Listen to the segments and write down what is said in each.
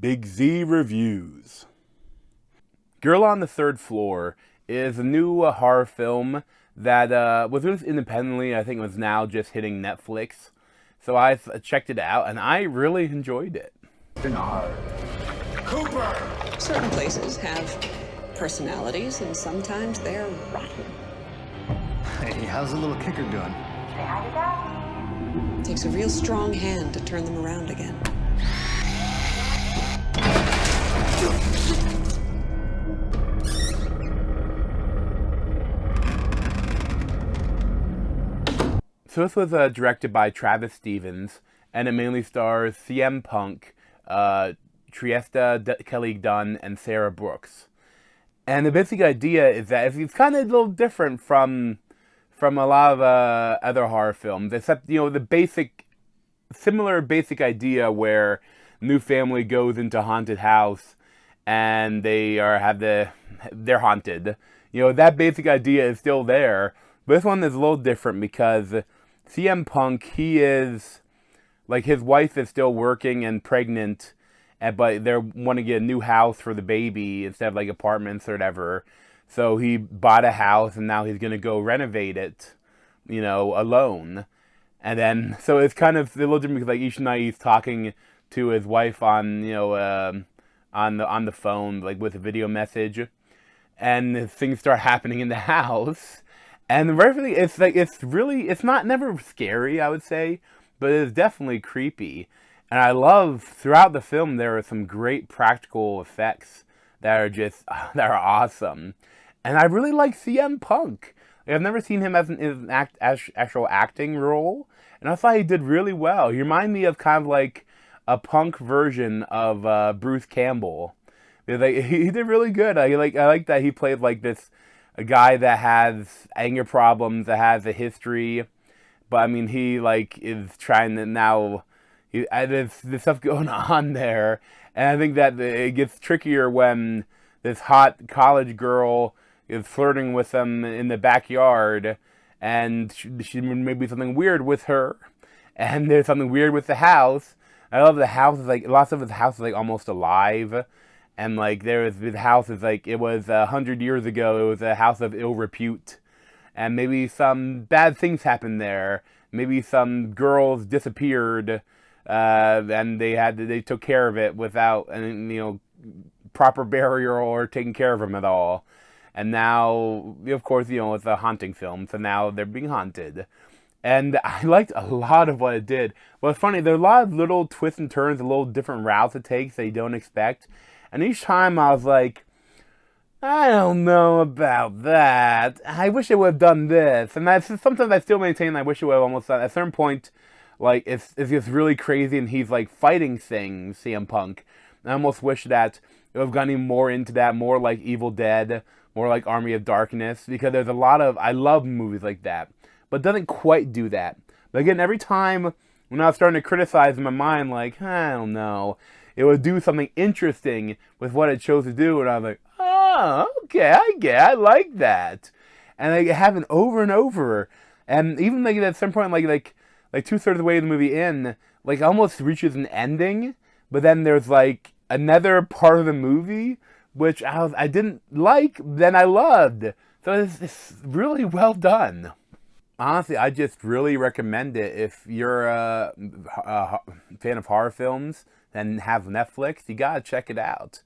Big Z Reviews. Girl on the Third Floor is a new horror film that was released independently. I think it was now just hitting Netflix. So I checked it out, and I really enjoyed it. Cooper! Certain places have personalities, and sometimes they're rotten. Hey, how's the little kicker doing? It takes a real strong hand to turn them around again. So this was directed by Travis Stevens, and it mainly stars CM Punk, Triesta Kelly Dunn, and Sarah Brooks. And the basic idea is that it's kind of a little different from a lot of other horror films, except, you know, the similar basic idea where new family goes into haunted house and they're haunted. You know, that basic idea is still there, but this one is a little different because CM Punk, he is, like, his wife is still working and pregnant, but they want to get a new house for the baby instead of, like, apartments or whatever. So he bought a house, and now he's going to go renovate it, you know, alone. And then, so it's kind of a little different because, like, each night he's talking to his wife on, you know, on the phone, like, with a video message. And things start happening in the house. And really, it's not never scary, I would say, but it's definitely creepy. And I love, throughout the film, there are some great practical effects that are awesome. And I really like CM Punk. Like, I've never seen him as an actual acting role, and I thought he did really well. He reminded me of kind of like a Punk version of Bruce Campbell. Like, he did really good. I like that he played like a guy that has anger problems, that has a history, but I mean, he like is trying to now. There's stuff going on there, and I think that it gets trickier when this hot college girl is flirting with him in the backyard, and she maybe something weird with her, and there's something weird with the house. I love the house is like lots of the house is like almost alive. And, like, the house is, like, it was 100 years ago, it was a house of ill repute. And maybe some bad things happened there. Maybe some girls disappeared, and they took care of it without, you know, proper burial or taking care of them at all. And now, of course, you know, it's a haunting film, so now they're being haunted. And I liked a lot of what it did. Well, it's funny, there are a lot of little twists and turns, a little different routes it takes that you don't expect. And each time I was like, I don't know about that. I wish it would have done this. And that's sometimes I still maintain I wish it would have almost done. At a certain point, like, it's just really crazy and he's, like, fighting things, CM Punk. And I almost wish that it would have gone even more into that, more like Evil Dead, more like Army of Darkness. Because there's a lot of, I love movies like that. But it doesn't quite do that. But again, every time when I was starting to criticize in my mind, like, I don't know, it would do something interesting with what it chose to do, and I was like, oh, okay, I like that. And like, it happened over and over, and even like at some point, like 2/3 of the way of the movie in, like almost reaches an ending, but then there's like another part of the movie which I didn't like, then I loved. So it's really well done. Honestly, I just really recommend it if you're a fan of horror films and have Netflix. You gotta check it out.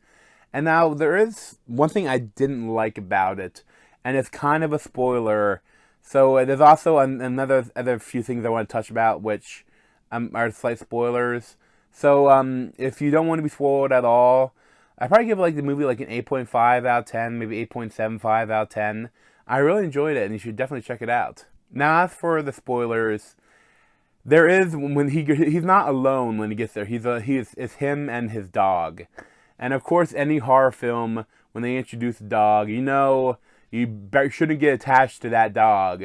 And now there is one thing I didn't like about it, and it's kind of a spoiler. So there's also other few things I want to touch about, which are slight spoilers. So if you don't want to be spoiled at all, I probably give like the movie like an 8.5 out of 10, maybe 8.75 out of 10. I really enjoyed it, and you should definitely check it out. Now, as for the spoilers, there is when he's not alone when he gets there. It's him and his dog, and of course, any horror film when they introduce a dog, you know, you shouldn't get attached to that dog,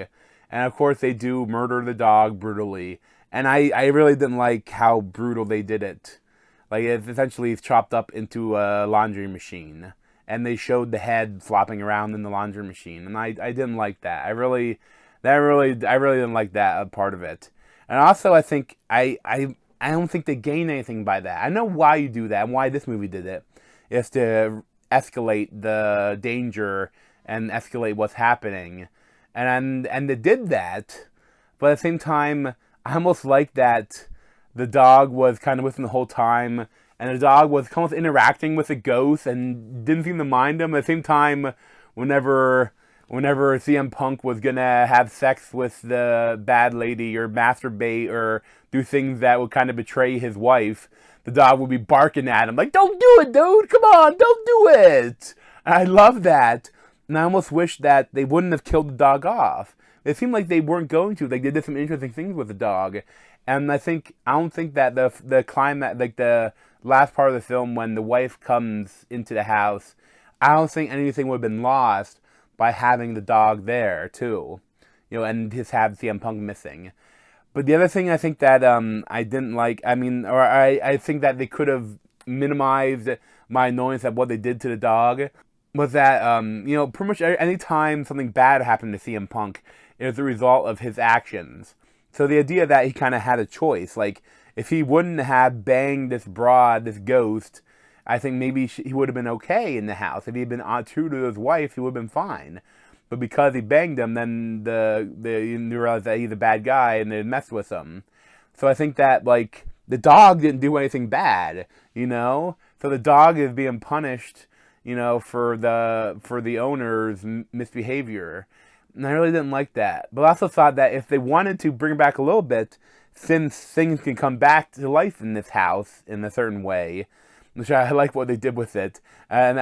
and of course they do murder the dog brutally, and I really didn't like how brutal they did it. Like, it's essentially chopped up into a laundry machine, and they showed the head flopping around in the laundry machine, and I didn't like that. I really didn't like that part of it. And also, I think I I don't think they gain anything by that. I know why you do that and why this movie did it. Is to escalate the danger and escalate what's happening. And they did that, but at the same time, I almost like that the dog was kind of with him the whole time, and the dog was kind of interacting with the ghost and didn't seem to mind him. At the same time, whenever CM Punk was gonna have sex with the bad lady or masturbate or do things that would kind of betray his wife, the dog would be barking at him like, "Don't do it, dude! Come on, don't do it!" And I love that, and I almost wish that they wouldn't have killed the dog off. It seemed like they weren't going to. Like, they did some interesting things with the dog, and I don't think that the climax, like the last part of the film when the wife comes into the house, I don't think anything would have been lost by having the dog there too, and just have CM Punk missing. But the other thing I think that I didn't like, I think that they could have minimized my annoyance at what they did to the dog, was that, pretty much any time something bad happened to CM Punk, it was the result of his actions. So the idea that he kind of had a choice, like, if he wouldn't have banged this ghost, I think maybe he would have been okay in the house. If he had been true to his wife, he would have been fine. But because he banged him, then you realize that he's a bad guy and they messed with him. So I think that, like, the dog didn't do anything bad, So the dog is being punished, for the owner's misbehavior. And I really didn't like that. But I also thought that if they wanted to bring it back a little bit, since things can come back to life in this house in a certain way, which I like what they did with it. But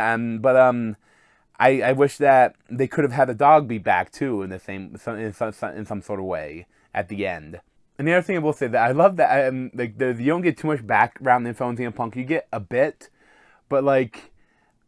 I wish that they could have had the dog be back too in some sort of way at the end. And the other thing I will say that I love that you don't get too much background info on CM Punk. You get a bit, but like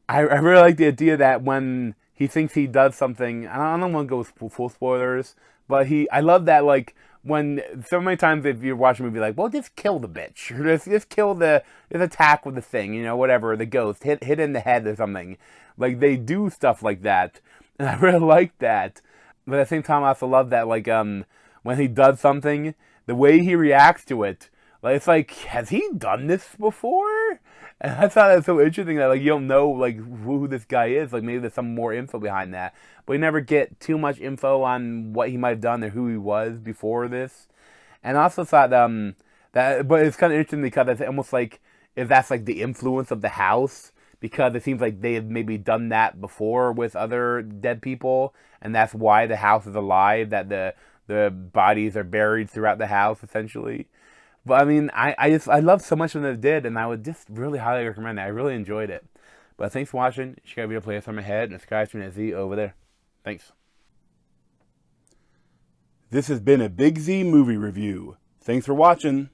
I really like the idea that when he thinks he does something, I don't want to go full spoilers, but I love that, like, when so many times if you're watching a movie, like, well, just kill the bitch, or just kill just attack with the thing, whatever, the ghost, hit in the head or something. Like, they do stuff like that, and I really like that. But at the same time, I also love that, like, when he does something, the way he reacts to it, like, it's like, has he done this before? And I thought that was so interesting that, like, you don't know, like, who this guy is. Like, maybe there's some more info behind that. But we never get too much info on what he might have done or who he was before this. And I also thought, but it's kind of interesting because it's almost like, if that's, like, the influence of the house, because it seems like they had maybe done that before with other dead people, and that's why the house is alive, that the bodies are buried throughout the house, essentially. But I mean, I loved so much when it did, and I would just really highly recommend it. I really enjoyed it. But thanks for watching. You got a video playlist on my head, and subscribe to me at Z over there. Thanks. This has been a Big Z movie review. Thanks for watching.